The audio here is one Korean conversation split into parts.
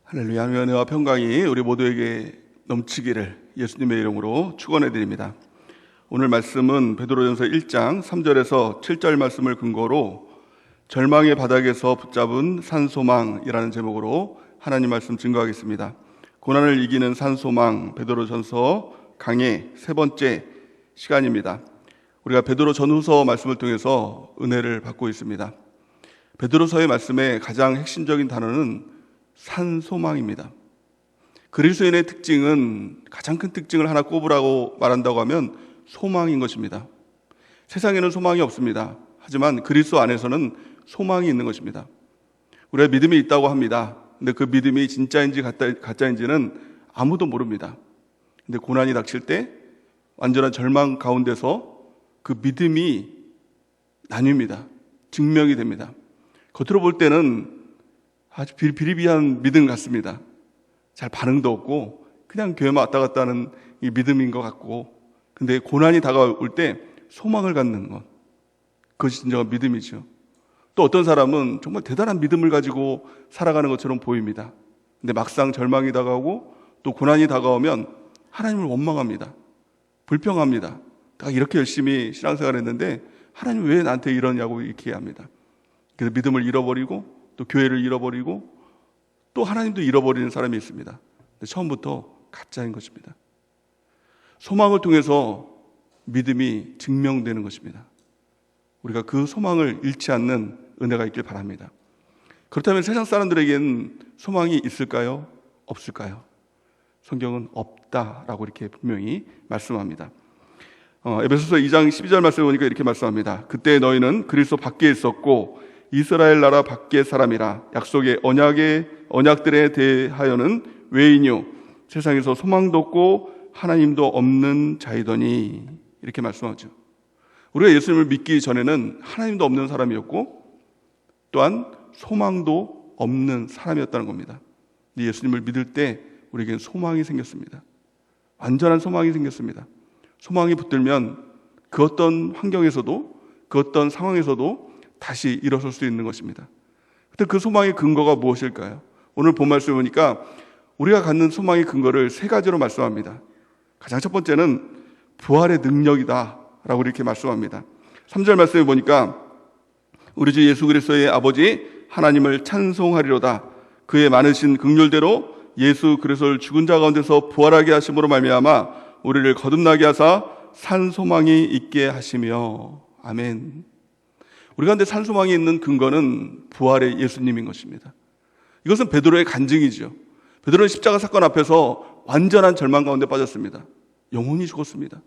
할렐루야. 하나님의 은혜와 평강이 우리 모두에게 넘치기를 예수님의 이름으로 축원해 드립니다. 오늘 말씀은 베드로전서 1장 3절에서 7절 말씀을 근거로 절망의 바닥에서 붙잡은 산소망이라는 제목으로 하나님 말씀 증거하겠습니다. 고난을 이기는 산소망, 베드로전서 강의 세 번째 시간입니다. 우리가 베드로 전후서 말씀을 통해서 은혜를 받고 있습니다. 베드로서의 말씀의 가장 핵심적인 단어는 산소망입니다. 그리스도인의 특징은, 가장 큰 특징을 하나 꼽으라고 말한다고 하면 소망인 것입니다. 세상에는 소망이 없습니다. 하지만 그리스도 안에서는 소망이 있는 것입니다. 우리가 믿음이 있다고 합니다. 근데 그 믿음이 진짜인지 가짜인지는 아무도 모릅니다. 근데 고난이 닥칠 때 완전한 절망 가운데서 그 믿음이 나뉩니다. 증명이 됩니다. 겉으로 볼 때는 아주 비리비리한 믿음 같습니다. 잘 반응도 없고 그냥 교회만 왔다 갔다 하는 이 믿음인 것 같고, 근데 고난이 다가올 때 소망을 갖는 것, 그것이 진정한 믿음이죠. 또 어떤 사람은 정말 대단한 믿음을 가지고 살아가는 것처럼 보입니다. 근데 막상 절망이 다가오고 또 고난이 다가오면 하나님을 원망합니다. 불평합니다. 내가 이렇게 열심히 신앙생활 했는데 하나님 왜 나한테 이러냐고 이렇게 합니다. 그래서 믿음을 잃어버리고 또 교회를 잃어버리고 또 하나님도 잃어버리는 사람이 있습니다. 근데 처음부터 가짜인 것입니다. 소망을 통해서 믿음이 증명되는 것입니다. 우리가 그 소망을 잃지 않는 은혜가 있길 바랍니다. 그렇다면 세상 사람들에게는 소망이 있을까요? 없을까요? 성경은 없다라고 이렇게 분명히 말씀합니다. 에베소서 2장 12절 말씀을 보니까 이렇게 말씀합니다. 그때 너희는 그리스도 밖에 있었고 이스라엘 나라 밖의 사람이라. 약속의 언약들에 대하여는 외인이요 세상에서 소망도 없고 하나님도 없는 자이더니, 이렇게 말씀하죠. 우리가 예수님을 믿기 전에는 하나님도 없는 사람이었고 또한 소망도 없는 사람이었다는 겁니다. 예수님을 믿을 때 우리에게는 소망이 생겼습니다. 완전한 소망이 생겼습니다. 소망이 붙들면 그 어떤 환경에서도, 그 어떤 상황에서도 다시 일어설 수 있는 것입니다. 근데 그 소망의 근거가 무엇일까요? 오늘 본 말씀을 보니까 우리가 갖는 소망의 근거를 세 가지로 말씀합니다. 가장 첫 번째는 부활의 능력이다 라고 이렇게 말씀합니다. 3절 말씀을 보니까 우리 주 예수 그리스도의 아버지 하나님을 찬송하리로다. 그의 많으신 긍휼대로 예수 그리스도를 죽은 자 가운데서 부활하게 하심으로 말미암아 우리를 거듭나게 하사 산 소망이 있게 하시며. 아멘. 우리 가운데 산 소망이 있는 근거는 부활의 예수님인 것입니다. 이것은 베드로의 간증이죠. 베드로는 십자가 사건 앞에서 완전한 절망 가운데 빠졌습니다. 영혼이 죽었습니다.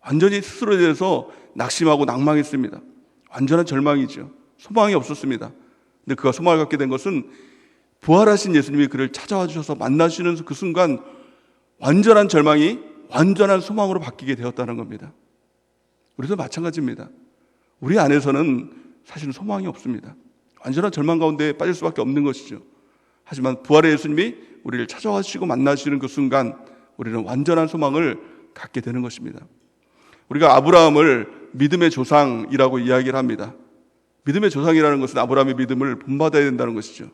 완전히 스스로에 대해서 낙심하고 낭망했습니다. 완전한 절망이죠. 소망이 없었습니다. 근데 그가 소망을 갖게 된 것은 부활하신 예수님이 그를 찾아와 주셔서 만나시는 그 순간 완전한 절망이 완전한 소망으로 바뀌게 되었다는 겁니다. 우리도 마찬가지입니다. 우리 안에서는 사실은 소망이 없습니다. 완전한 절망 가운데 빠질 수밖에 없는 것이죠. 하지만 부활의 예수님이 우리를 찾아와 주시고 만나시는 그 순간 우리는 완전한 소망을 갖게 되는 것입니다. 우리가 아브라함을 믿음의 조상이라고 이야기를 합니다. 믿음의 조상이라는 것은 아브라함의 믿음을 본받아야 된다는 것이죠.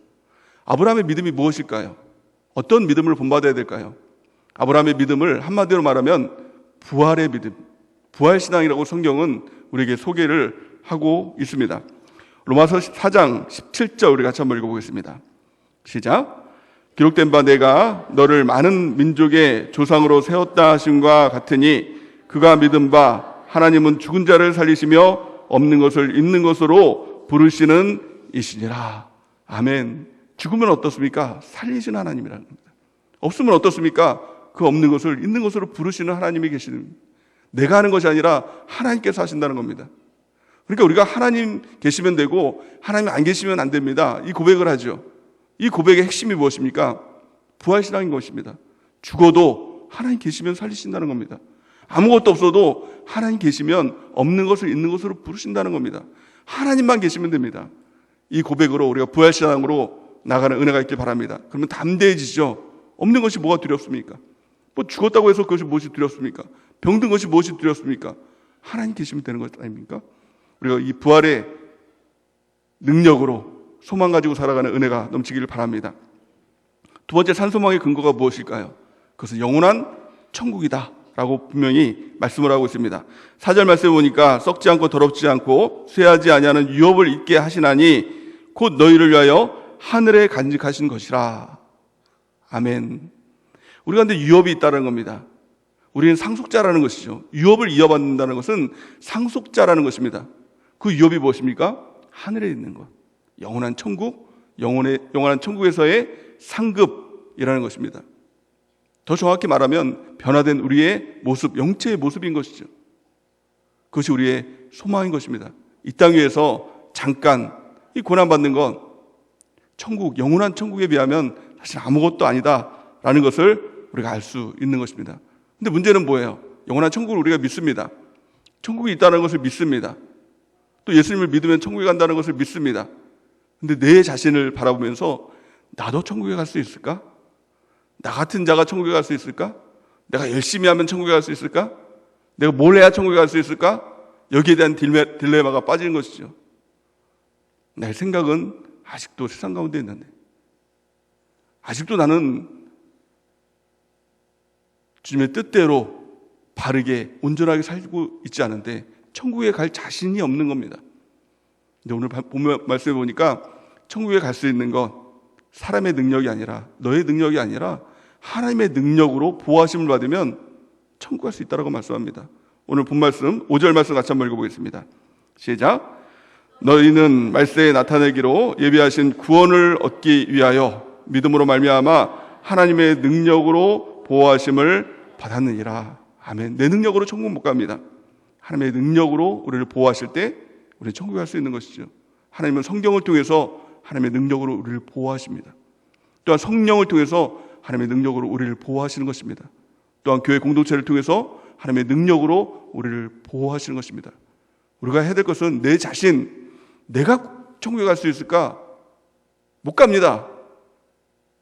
아브라함의 믿음이 무엇일까요? 어떤 믿음을 본받아야 될까요? 아브라함의 믿음을 한마디로 말하면 부활의 믿음, 부활신앙이라고 성경은 우리에게 소개를 하고 있습니다. 로마서 4장 17절 우리 같이 한번 읽어보겠습니다. 시작. 기록된 바 내가 너를 많은 민족의 조상으로 세웠다 하심과 같으니 그가 믿은 바 하나님은 죽은 자를 살리시며 없는 것을 있는 것으로 부르시는 이시니라. 아멘. 죽으면 어떻습니까? 살리시는 하나님이라는 겁니다. 없으면 어떻습니까? 그 없는 것을 있는 것으로 부르시는 하나님이 계시는, 내가 하는 것이 아니라 하나님께서 하신다는 겁니다. 그러니까 우리가 하나님 계시면 되고 하나님 안 계시면 안 됩니다. 이 고백을 하죠. 이 고백의 핵심이 무엇입니까? 부활신앙인 것입니다. 죽어도 하나님 계시면 살리신다는 겁니다. 아무것도 없어도 하나님 계시면 없는 것을 있는 것으로 부르신다는 겁니다. 하나님만 계시면 됩니다. 이 고백으로 우리가 부활신앙으로 나가는 은혜가 있길 바랍니다. 그러면 담대해지죠. 없는 것이 뭐가 두렵습니까? 뭐 죽었다고 해서 그것이 무엇이 두렵습니까? 병든 것이 무엇이 두렵습니까? 하나님 계시면 되는 것 아닙니까? 우리가 이 부활의 능력으로 소망 가지고 살아가는 은혜가 넘치기를 바랍니다. 두 번째 산소망의 근거가 무엇일까요? 그것은 영원한 천국이다 라고 분명히 말씀을 하고 있습니다. 4절 말씀을 보니까 썩지 않고 더럽지 않고 쇠하지 아니하는 유업을 잊게 하시나니 곧 너희를 위하여 하늘에 간직하신 것이라. 아멘. 우리 가운데 유업이 있다는 겁니다. 우리는 상속자라는 것이죠. 유업을 이어받는다는 것은 상속자라는 것입니다. 그 유업이 무엇입니까? 하늘에 있는 것. 영원한 천국, 영원한 천국에서의 상급이라는 것입니다. 더 정확히 말하면 변화된 우리의 모습, 영체의 모습인 것이죠. 그것이 우리의 소망인 것입니다. 이 땅 위에서 잠깐 이 고난받는 건 천국, 영원한 천국에 비하면 사실 아무것도 아니다라는 것을 우리가 알 수 있는 것입니다. 근데 문제는 뭐예요? 영원한 천국을 우리가 믿습니다. 천국이 있다는 것을 믿습니다. 또 예수님을 믿으면 천국에 간다는 것을 믿습니다. 근데 내 자신을 바라보면서 나도 천국에 갈 수 있을까? 나 같은 자가 천국에 갈 수 있을까? 내가 열심히 하면 천국에 갈 수 있을까? 내가 뭘 해야 천국에 갈 수 있을까? 여기에 대한 딜레마가 빠지는 것이죠. 내 생각은 아직도 세상 가운데 있는데, 아직도 나는 주님의 뜻대로 바르게 온전하게 살고 있지 않은데 천국에 갈 자신이 없는 겁니다. 근데 오늘 보면 말씀해 보니까 천국에 갈 수 있는 건 사람의 능력이 아니라, 너의 능력이 아니라 하나님의 능력으로 보호하심을 받으면 천국 갈 수 있다고 말씀합니다. 오늘 본 말씀 5절 말씀 같이 한번 읽어보겠습니다. 시작. 너희는 말세에 나타내기로 예비하신 구원을 얻기 위하여 믿음으로 말미암아 하나님의 능력으로 보호하심을 받았느니라. 아멘. 내 능력으로 천국 못 갑니다. 하나님의 능력으로 우리를 보호하실 때 우리는 천국에 갈 수 있는 것이죠. 하나님은 성경을 통해서 하나님의 능력으로 우리를 보호하십니다. 또한 성령을 통해서 하나님의 능력으로 우리를 보호하시는 것입니다. 또한 교회 공동체를 통해서 하나님의 능력으로 우리를 보호하시는 것입니다. 우리가 해야 될 것은 내 자신, 내가 천국에 갈 수 있을까? 못 갑니다.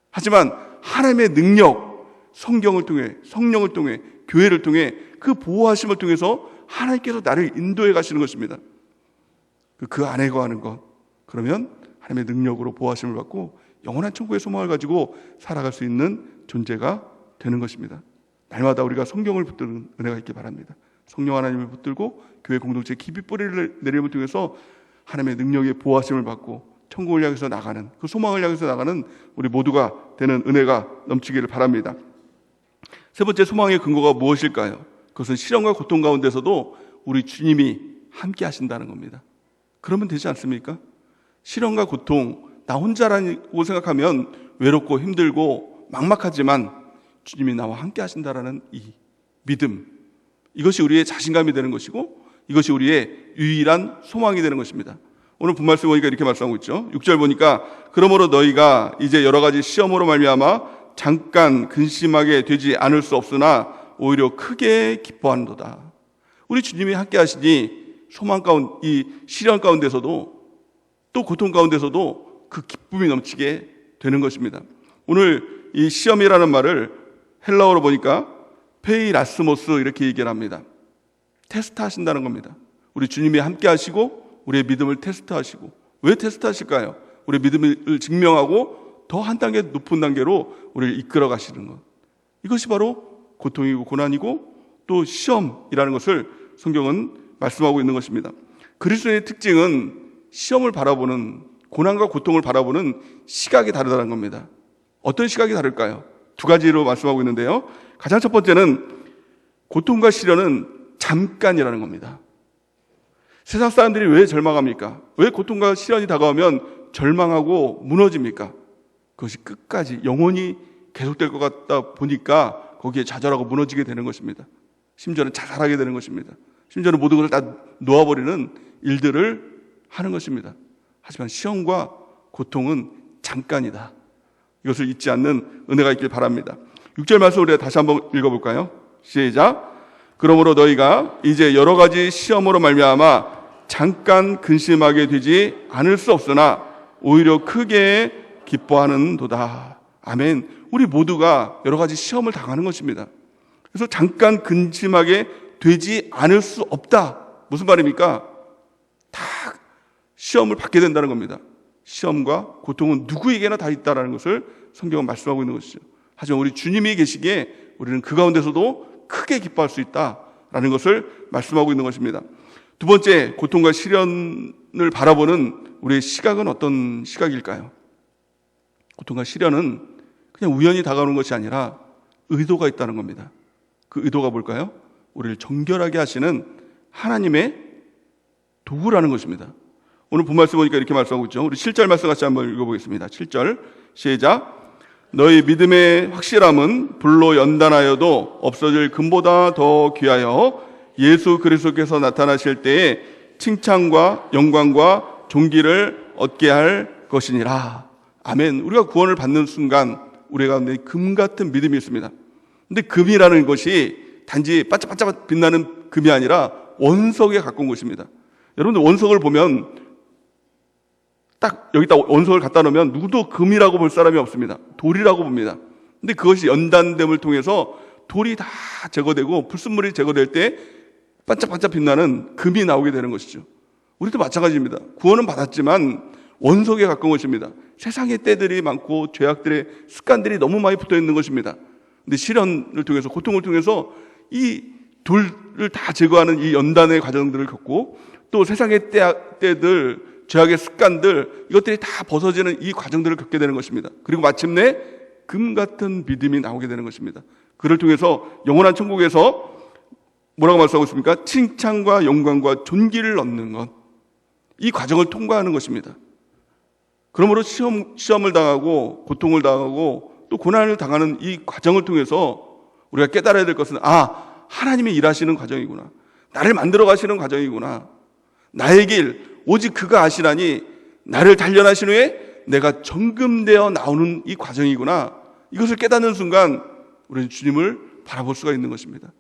하지만 하나님의 능력, 성경을 통해, 성령을 통해, 교회를 통해 그 보호하심을 통해서 하나님께서 나를 인도해 가시는 것입니다. 그 안에 거하는 것, 그러면 하나님의 능력으로 보호하심을 받고 영원한 천국의 소망을 가지고 살아갈 수 있는 존재가 되는 것입니다. 날마다 우리가 성경을 붙드는 은혜가 있기 바랍니다. 성령 하나님을 붙들고 교회 공동체에 깊이 뿌리를 내림을 통해서 하나님의 능력의 보호하심을 받고 천국을 향해서 나가는, 그 소망을 향해서 나가는 우리 모두가 되는 은혜가 넘치기를 바랍니다. 세 번째 소망의 근거가 무엇일까요? 그것은 시련과 고통 가운데서도 우리 주님이 함께 하신다는 겁니다. 그러면 되지 않습니까? 시련과 고통, 나 혼자라고 생각하면 외롭고 힘들고 막막하지만 주님이 나와 함께 하신다라는 이 믿음, 이것이 우리의 자신감이 되는 것이고 이것이 우리의 유일한 소망이 되는 것입니다. 오늘 본말씀 보니까 이렇게 말씀하고 있죠. 6절 보니까 그러므로 너희가 이제 여러 가지 시험으로 말미암아 잠깐 근심하게 되지 않을 수 없으나 오히려 크게 기뻐하는도다. 우리 주님이 함께 하시니 소망 가운데, 이 시련 가운데서도 또 고통 가운데서도 그 기쁨이 넘치게 되는 것입니다. 오늘 이 시험이라는 말을 헬라어로 보니까 페이라스모스 이렇게 얘기를 합니다. 테스트 하신다는 겁니다. 우리 주님이 함께 하시고 우리의 믿음을 테스트하시고, 왜 테스트하실까요? 우리의 믿음을 증명하고 더 한 단계 높은 단계로 우리를 이끌어 가시는 것, 이것이 바로 고통이고 고난이고 또 시험이라는 것을 성경은 말씀하고 있는 것입니다. 그리스도의 특징은 시험을 바라보는, 고난과 고통을 바라보는 시각이 다르다는 겁니다. 어떤 시각이 다를까요? 두 가지로 말씀하고 있는데요. 가장 첫 번째는 고통과 시련은 잠깐이라는 겁니다. 세상 사람들이 왜 절망합니까? 왜 고통과 시련이 다가오면 절망하고 무너집니까? 그것이 끝까지 영원히 계속될 것 같다 보니까 거기에 좌절하고 무너지게 되는 것입니다. 심지어는 자살하게 되는 것입니다. 심지어는 모든 것을 다 놓아버리는 일들을 하는 것입니다. 하지만 시험과 고통은 잠깐이다. 이것을 잊지 않는 은혜가 있길 바랍니다. 6절 말씀 우리가 다시 한번 읽어볼까요? 시작. 그러므로 너희가 이제 여러 가지 시험으로 말미암아 잠깐 근심하게 되지 않을 수 없으나 오히려 크게 기뻐하는도다. 아멘. 우리 모두가 여러 가지 시험을 당하는 것입니다. 그래서 잠깐 근심하게 되지 않을 수 없다. 무슨 말입니까? 다 시험을 받게 된다는 겁니다. 시험과 고통은 누구에게나 다 있다는 것을 성경은 말씀하고 있는 것이죠. 하지만 우리 주님이 계시기에 우리는 그 가운데서도 크게 기뻐할 수 있다라는 것을 말씀하고 있는 것입니다. 두 번째, 고통과 시련을 바라보는 우리의 시각은 어떤 시각일까요? 고통과 시련은 그냥 우연히 다가오는 것이 아니라 의도가 있다는 겁니다. 그 의도가 뭘까요? 우리를 정결하게 하시는 하나님의 도구라는 것입니다. 오늘 본 말씀 보니까 이렇게 말씀하고 있죠. 우리 7절 말씀 같이 한번 읽어보겠습니다. 7절 시작. 너희 믿음의 확실함은 불로 연단하여도 없어질 금보다 더 귀하여 예수 그리스도께서 나타나실 때에 칭찬과 영광과 존귀를 얻게 할 것이니라. 아멘. 우리가 구원을 받는 순간 우리 가운데 금 같은 믿음이 있습니다. 근데 금이라는 것이 단지 반짝반짝 빛나는 금이 아니라 원석에 가까운 것입니다. 여러분들 원석을 보면 딱 여기다 원석을 갖다 놓으면 누구도 금이라고 볼 사람이 없습니다. 돌이라고 봅니다. 근데 그것이 연단됨을 통해서 돌이 다 제거되고 불순물이 제거될 때 반짝반짝 빛나는 금이 나오게 되는 것이죠. 우리도 마찬가지입니다. 구원은 받았지만 원석에 가까운 것입니다. 세상의 때들이 많고 죄악들의 습관들이 너무 많이 붙어 있는 것입니다. 근데 시련을 통해서, 고통을 통해서 이 돌을 다 제거하는 이 연단의 과정들을 겪고 또 세상의 때들, 죄악의 습관들, 이것들이 다 벗어지는 이 과정들을 겪게 되는 것입니다. 그리고 마침내 금 같은 믿음이 나오게 되는 것입니다. 그를 통해서 영원한 천국에서 뭐라고 말씀하고 있습니까? 칭찬과 영광과 존귀를 얻는 것. 이 과정을 통과하는 것입니다. 그러므로 시험을 당하고 고통을 당하고 또 고난을 당하는 이 과정을 통해서 우리가 깨달아야 될 것은 하나님이 일하시는 과정이구나. 나를 만들어 가시는 과정이구나. 나의 길 오직 그가 아시라니 나를 단련하신 후에 내가 정금되어 나오는 이 과정이구나. 이것을 깨닫는 순간 우리는 주님을 바라볼 수가 있는 것입니다.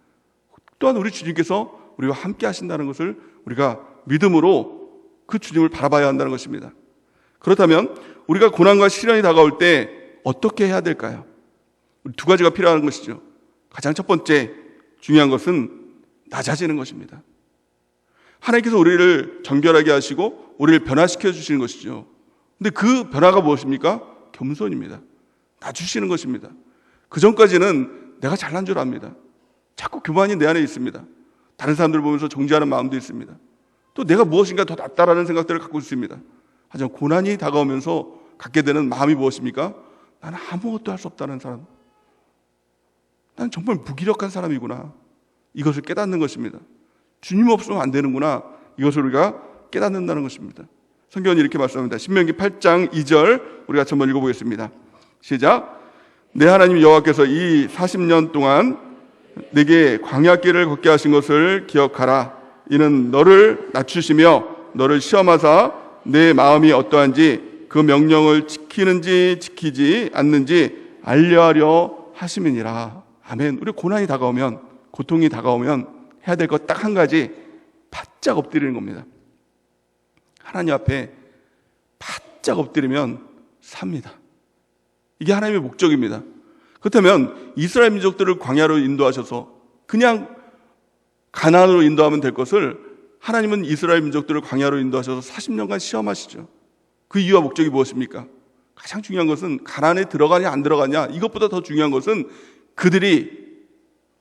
또한 우리 주님께서 우리와 함께 하신다는 것을 우리가 믿음으로 그 주님을 바라봐야 한다는 것입니다. 그렇다면 우리가 고난과 시련이 다가올 때 어떻게 해야 될까요? 두 가지가 필요한 것이죠. 가장 첫 번째 중요한 것은 낮아지는 것입니다. 하나님께서 우리를 정결하게 하시고 우리를 변화시켜 주시는 것이죠. 근데 그 변화가 무엇입니까? 겸손입니다. 낮추시는 것입니다. 그 전까지는 내가 잘난 줄 압니다. 자꾸 교만이 내 안에 있습니다. 다른 사람들 보면서 정죄하는 마음도 있습니다. 또 내가 무엇인가 더 낫다라는 생각들을 갖고 있습니다. 하지만 고난이 다가오면서 갖게 되는 마음이 무엇입니까? 나는 아무것도 할 수 없다는 사람. 나는 정말 무기력한 사람이구나. 이것을 깨닫는 것입니다. 주님 없으면 안 되는구나. 이것을 우리가 깨닫는다는 것입니다. 성경은 이렇게 말씀합니다. 신명기 8장 2절 우리 같이 한번 읽어보겠습니다. 시작. 내 하나님 여호와께서 이 40년 동안 내게 광야길을 걷게 하신 것을 기억하라. 이는 너를 낮추시며 너를 시험하사 내 마음이 어떠한지 그 명령을 지키는지 지키지 않는지 알려하려 하심이니라. 아멘. 우리 고난이 다가오면, 고통이 다가오면 해야 될 것 딱 한 가지, 바짝 엎드리는 겁니다. 하나님 앞에 바짝 엎드리면 삽니다. 이게 하나님의 목적입니다. 그렇다면 이스라엘 민족들을 광야로 인도하셔서 그냥 가나안으로 인도하면 될 것을 하나님은 이스라엘 민족들을 광야로 인도하셔서 40년간 시험하시죠. 그 이유와 목적이 무엇입니까? 가장 중요한 것은 가나안에 들어가냐 안 들어가냐, 이것보다 더 중요한 것은 그들이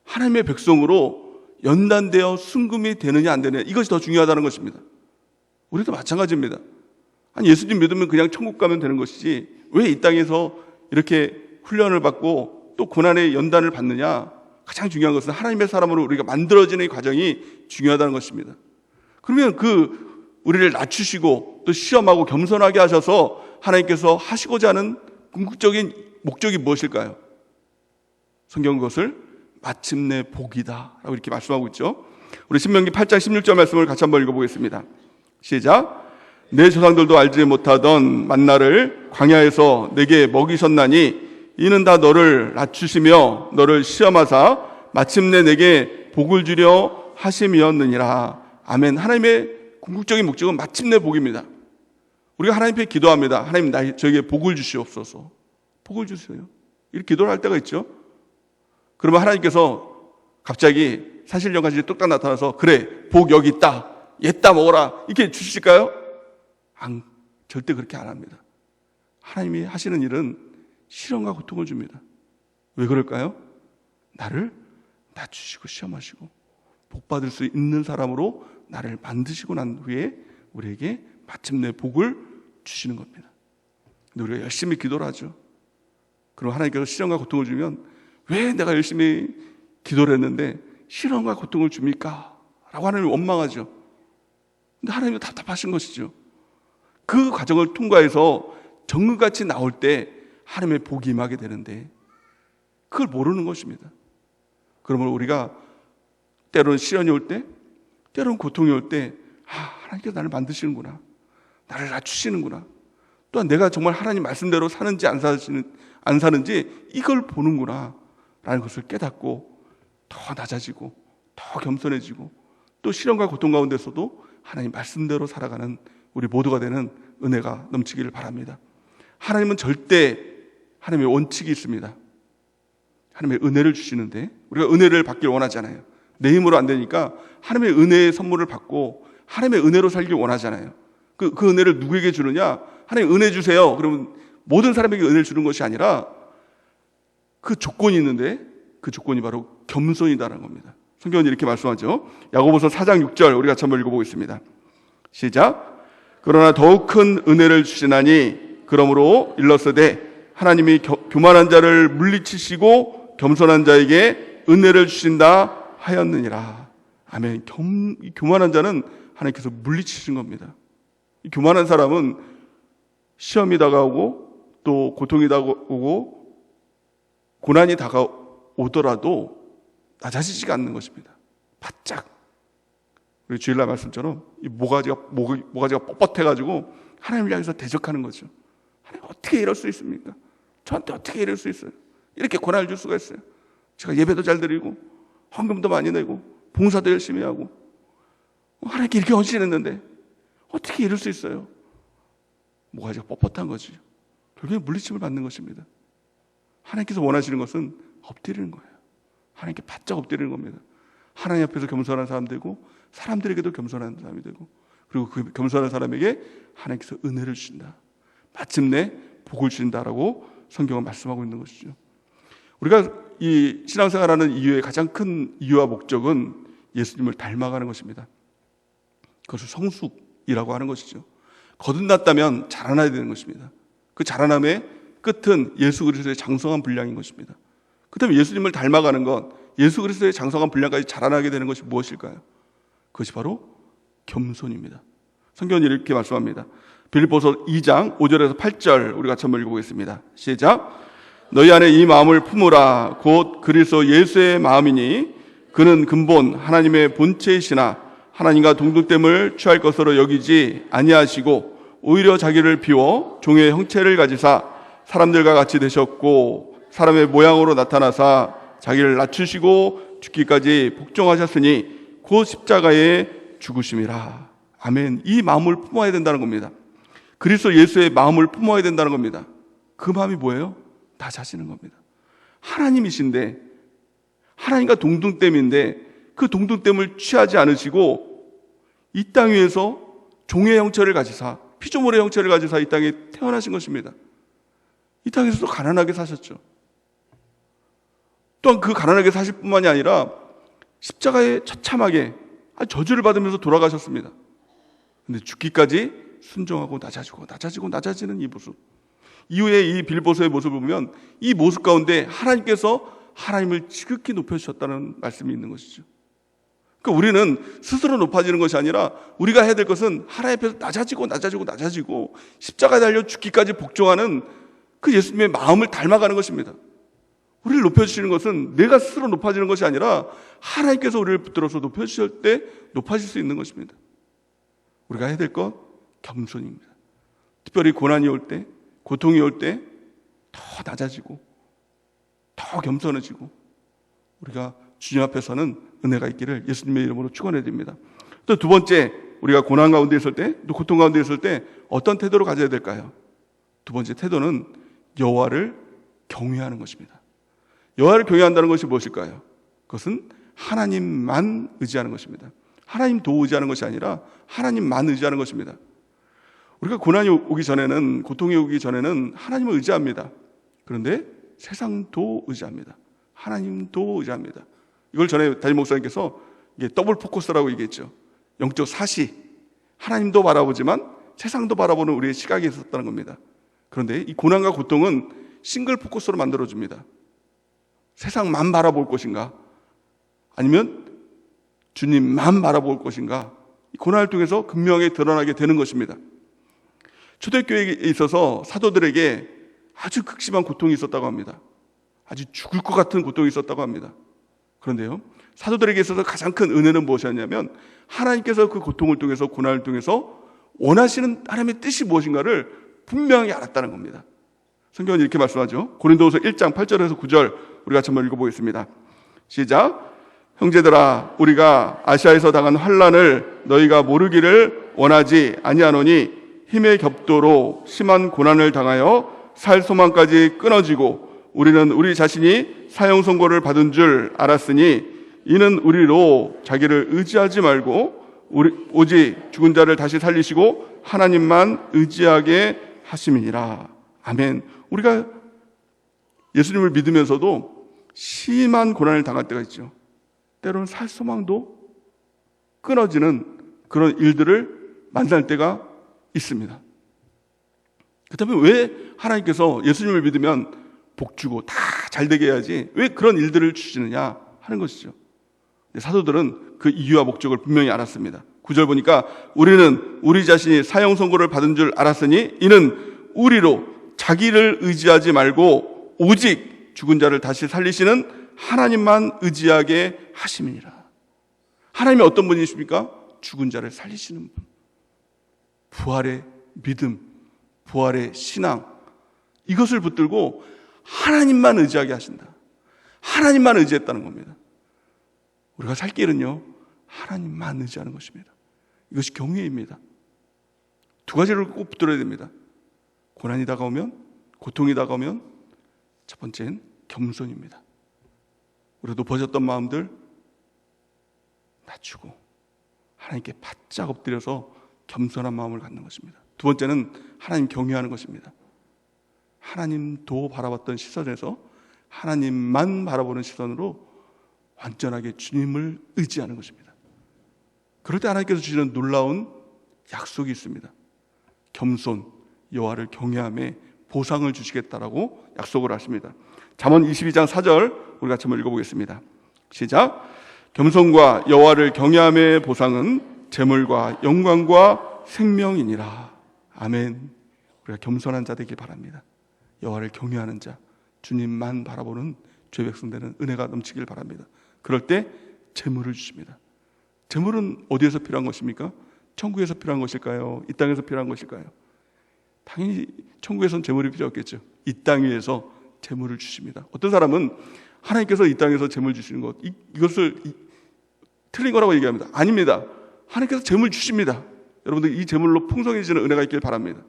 하나님의 백성으로 연단되어 순금이 되느냐 안 되느냐, 이것이 더 중요하다는 것입니다. 우리도 마찬가지입니다. 아니, 예수님 믿으면 그냥 천국 가면 되는 것이지 왜 이 땅에서 이렇게 훈련을 받고 또 고난의 연단을 받느냐. 가장 중요한 것은 하나님의 사람으로 우리가 만들어지는 과정이 중요하다는 것입니다. 그러면 우리를 낮추시고 또 시험하고 겸손하게 하셔서 하나님께서 하시고자 하는 궁극적인 목적이 무엇일까요? 성경은 그것을 마침내 복이다 라고 이렇게 말씀하고 있죠. 우리 신명기 8장 16절 말씀을 같이 한번 읽어보겠습니다. 시작. 내 조상들도 알지 못하던 만나를 광야에서 내게 먹이셨나니 이는 다 너를 낮추시며 너를 시험하사 마침내 내게 복을 주려 하심이었느니라. 아멘. 하나님의 궁극적인 목적은 마침내 복입니다. 우리가 하나님 앞에 기도합니다. 하나님, 저에게 복을 주시옵소서. 복을 주세요. 이렇게 기도를 할 때가 있죠. 그러면 하나님께서 갑자기 산신령같이 뚝딱 나타나서 그래, 복 여기 있다, 얘따 먹어라, 이렇게 주실까요? 절대 그렇게 안 합니다. 하나님이 하시는 일은 시련과 고통을 줍니다. 왜 그럴까요? 나를 낮추시고 시험하시고 복받을 수 있는 사람으로 나를 만드시고 난 후에 우리에게 마침내 복을 주시는 겁니다. 근데 우리가 열심히 기도를 하죠. 그럼 하나님께서 시련과 고통을 주면 왜 내가 열심히 기도를 했는데 시련과 고통을 줍니까? 라고 하나님을 원망하죠. 근데 하나님은 답답하신 것이죠. 그 과정을 통과해서 정금같이 나올 때 하나님의 복이 임하게 되는데 그걸 모르는 것입니다. 그러면 우리가 때로는 시련이 올 때, 때로는 고통이 올 때 하나님께서 나를 만드시는구나, 나를 낮추시는구나, 또한 내가 정말 하나님 말씀대로 사는지 안 사는지 이걸 보는구나 라는 것을 깨닫고 더 낮아지고 더 겸손해지고 또 시련과 고통 가운데서도 하나님 말씀대로 살아가는 우리 모두가 되는 은혜가 넘치기를 바랍니다. 하나님은 절대 하나님의 원칙이 있습니다. 하나님의 은혜를 주시는데 우리가 은혜를 받길 원하잖아요. 내 힘으로 안 되니까 하나님의 은혜의 선물을 받고 하나님의 은혜로 살길 원하잖아요. 그 은혜를 누구에게 주느냐? 하나님 은혜 주세요. 그러면 모든 사람에게 은혜를 주는 것이 아니라 그 조건이 있는데 그 조건이 바로 겸손이다라는 겁니다. 성경은 이렇게 말씀하죠. 야고보서 4장 6절 우리가 한번 읽어보겠습니다. 시작. 그러나 더욱 큰 은혜를 주시나니 그러므로 일렀으되 하나님이 교만한 자를 물리치시고 겸손한 자에게 은혜를 주신다 하였느니라. 아멘. 교만한 자는 하나님께서 물리치신 겁니다. 이 교만한 사람은 시험이 다가오고 또 고통이 다가오고 고난이 다가오더라도 낮아지지가 않는 것입니다. 바짝. 우리 주일날 말씀처럼 이 모가지가 뻣뻣해가지고 하나님을 향해서 대적하는 거죠. 하나님 어떻게 이럴 수 있습니까? 저한테 어떻게 이럴 수 있어요? 이렇게 고난을 줄 수가 있어요. 제가 예배도 잘 드리고 헌금도 많이 내고 봉사도 열심히 하고 하나님께 이렇게 헌신했는데 어떻게 이럴 수 있어요? 모가지가 뻣뻣한 거지. 결국에 물리침을 받는 것입니다. 하나님께서 원하시는 것은 엎드리는 거예요. 하나님께 바짝 엎드리는 겁니다. 하나님 앞에서 겸손한 사람 되고 사람들에게도 겸손한 사람이 되고 그리고 그 겸손한 사람에게 하나님께서 은혜를 주신다. 마침내 복을 주신다라고 성경은 말씀하고 있는 것이죠. 우리가 이 신앙생활하는 이유의 가장 큰 이유와 목적은 예수님을 닮아가는 것입니다. 그것을 성숙이라고 하는 것이죠. 거듭났다면 자라나야 되는 것입니다. 그 자라남의 끝은 예수 그리스도의 장성한 분량인 것입니다. 그렇다면 예수님을 닮아가는 것, 예수 그리스도의 장성한 분량까지 자라나게 되는 것이 무엇일까요? 그것이 바로 겸손입니다. 성경은 이렇게 말씀합니다. 빌립보서 2장 5절에서 8절 우리 같이 한번 읽어보겠습니다. 시작. 너희 안에 이 마음을 품으라. 곧 그리스도 예수의 마음이니 그는 근본 하나님의 본체이시나 하나님과 동등됨을 취할 것으로 여기지 아니하시고 오히려 자기를 비워 종의 형체를 가지사 사람들과 같이 되셨고 사람의 모양으로 나타나사 자기를 낮추시고 죽기까지 복종하셨으니 곧 십자가에 죽으심이라. 아멘. 이 마음을 품어야 된다는 겁니다. 그리스도 예수의 마음을 품어야 된다는 겁니다. 그 마음이 뭐예요? 낮아지는 겁니다. 하나님이신데 하나님과 동등됨인데 그 동등됨을 취하지 않으시고 이 땅 위에서 종의 형체를 가지사 피조물의 형체를 가지사 이 땅에 태어나신 것입니다. 이 땅에서도 가난하게 사셨죠. 또한 그 가난하게 사실 뿐만이 아니라 십자가에 처참하게 저주를 받으면서 돌아가셨습니다. 근데 죽기까지 순종하고 낮아지는 이 모습. 이후에 이 빌립보서의 모습을 보면 이 모습 가운데 하나님께서 하나님을 지극히 높여주셨다는 말씀이 있는 것이죠. 그러니까 우리는 스스로 높아지는 것이 아니라 우리가 해야 될 것은 하나님 앞에서 낮아지고 십자가에 달려 죽기까지 복종하는 그 예수님의 마음을 닮아가는 것입니다. 우리를 높여주시는 것은 내가 스스로 높아지는 것이 아니라 하나님께서 우리를 붙들어서 높여주실 때 높아질 수 있는 것입니다. 우리가 해야 될 것 겸손입니다. 특별히 고난이 올 때, 고통이 올 때 더 낮아지고 더 겸손해지고 우리가 주님 앞에서는 은혜가 있기를 예수님의 이름으로 축원해 드립니다. 또 두 번째, 우리가 고난 가운데 있을 때, 또 고통 가운데 있을 때 어떤 태도로 가져야 될까요? 두 번째 태도는 여호와를 경외하는 것입니다. 여호와를 경외한다는 것이 무엇일까요? 그것은 하나님만 의지하는 것입니다. 하나님 도 의지하는 것이 아니라 하나님만 의지하는 것입니다. 우리가 고난이 오기 전에는, 고통이 오기 전에는 하나님을 의지합니다. 그런데 세상도 의지합니다. 하나님도 의지합니다. 이걸 전에 담임 목사님께서 이게 더블 포커스라고 얘기했죠. 영적 사시, 하나님도 바라보지만 세상도 바라보는 우리의 시각이 있었다는 겁니다. 그런데 이 고난과 고통은 싱글 포커스로 만들어줍니다. 세상만 바라볼 것인가, 아니면 주님만 바라볼 것인가, 이 고난을 통해서 분명하게 드러나게 되는 것입니다. 초대교회에 있어서 사도들에게 아주 극심한 고통이 있었다고 합니다. 아주 죽을 것 같은 고통이 있었다고 합니다. 그런데요, 사도들에게 있어서 가장 큰 은혜는 무엇이었냐면 하나님께서 그 고통을 통해서, 고난을 통해서 원하시는 하나님의 뜻이 무엇인가를 분명히 알았다는 겁니다. 성경은 이렇게 말씀하죠. 고린도후서 1장 8절에서 9절 우리 같이 한번 읽어보겠습니다. 시작. 형제들아, 우리가 아시아에서 당한 환난을 너희가 모르기를 원하지 아니하노니 힘의 격도로 심한 고난을 당하여 살 소망까지 끊어지고 우리는 우리 자신이 사형 선고를 받은 줄 알았으니 이는 우리로 자기를 의지하지 말고 오직 죽은 자를 다시 살리시고 하나님만 의지하게 하심이니라. 아멘. 우리가 예수님을 믿으면서도 심한 고난을 당할 때가 있죠. 때로는 살 소망도 끊어지는 그런 일들을 만날 때가 있습니다. 그렇다면 왜 하나님께서 예수님을 믿으면 복 주고 다 잘되게 해야지 왜 그런 일들을 주시느냐 하는 것이죠. 사도들은 그 이유와 목적을 분명히 알았습니다. 9절 보니까 우리는 우리 자신이 사형 선고를 받은 줄 알았으니 이는 우리로 자기를 의지하지 말고 오직 죽은 자를 다시 살리시는 하나님만 의지하게 하심이니라. 하나님이 어떤 분이십니까? 죽은 자를 살리시는 분. 부활의 믿음, 부활의 신앙, 이것을 붙들고 하나님만 의지하게 하신다. 하나님만 의지했다는 겁니다. 우리가 살 길은요, 하나님만 의지하는 것입니다. 이것이 경외입니다. 두 가지를 꼭 붙들어야 됩니다. 고난이 다가오면, 고통이 다가오면 첫 번째는 겸손입니다. 우리가 높아졌던 마음들 낮추고 하나님께 바짝 엎드려서 겸손한 마음을 갖는 것입니다. 두 번째는 하나님 경외하는 것입니다. 하나님도 바라봤던 시선에서 하나님만 바라보는 시선으로 완전하게 주님을 의지하는 것입니다. 그럴 때 하나님께서 주시는 놀라운 약속이 있습니다. 겸손, 여호와를 경외함에 보상을 주시겠다라고 약속을 하십니다. 잠언 22장 4절 우리 같이 한번 읽어보겠습니다. 시작. 겸손과 여호와를 경외함의 보상은 재물과 영광과 생명이니라. 아멘. 우리가 겸손한 자 되길 바랍니다. 여호와를 경외하는 자, 주님만 바라보는 죄 백성들은 은혜가 넘치길 바랍니다. 그럴 때 재물을 주십니다. 재물은 어디에서 필요한 것입니까? 천국에서 필요한 것일까요? 이 땅에서 필요한 것일까요? 당연히 천국에서는 재물이 필요 없겠죠. 이 땅 위에서 재물을 주십니다. 어떤 사람은 하나님께서 이 땅에서 재물 주시는 것, 이것을 틀린 거라고 얘기합니다. 아닙니다. 하나님께서 재물 주십니다. 여러분들 이 재물로 풍성해지는 은혜가 있길 바랍니다.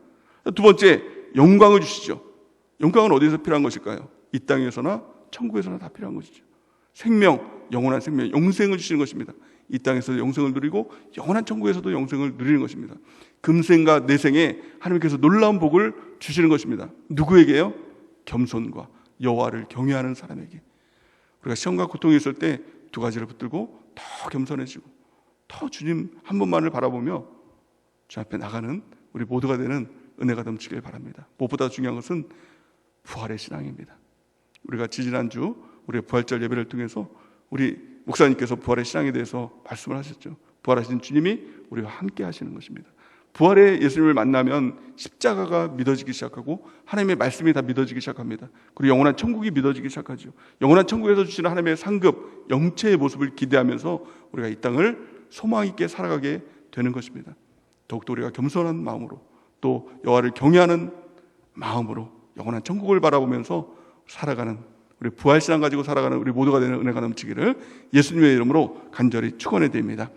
두 번째, 영광을 주시죠. 영광은 어디서 필요한 것일까요? 이 땅에서나 천국에서나 다 필요한 것이죠. 생명, 영원한 생명, 영생을 주시는 것입니다. 이 땅에서 영생을 누리고 영원한 천국에서도 영생을 누리는 것입니다. 금생과 내생에 하나님께서 놀라운 복을 주시는 것입니다. 누구에게요? 겸손과 여호와를 경외하는 사람에게. 우리가 시험과 고통이 있을 때 두 가지를 붙들고 더 겸손해지고 더 주님 한 분만을 바라보며 주 앞에 나가는 우리 모두가 되는 은혜가 넘치길 바랍니다. 무엇보다 중요한 것은 부활의 신앙입니다. 우리가 지지난주 우리의 부활절 예배를 통해서 우리 목사님께서 부활의 신앙에 대해서 말씀을 하셨죠. 부활하신 주님이 우리와 함께 하시는 것입니다. 부활의 예수님을 만나면 십자가가 믿어지기 시작하고 하나님의 말씀이 다 믿어지기 시작합니다. 그리고 영원한 천국이 믿어지기 시작하죠. 영원한 천국에서 주시는 하나님의 상급, 영체의 모습을 기대하면서 우리가 이 땅을 소망 있게 살아가게 되는 것입니다. 더욱더 우리가 겸손한 마음으로 또 여호와를 경외하는 마음으로 영원한 천국을 바라보면서 살아가는, 우리 부활신앙 가지고 살아가는 우리 모두가 되는 은혜가 넘치기를 예수님의 이름으로 간절히 축원해 드립니다.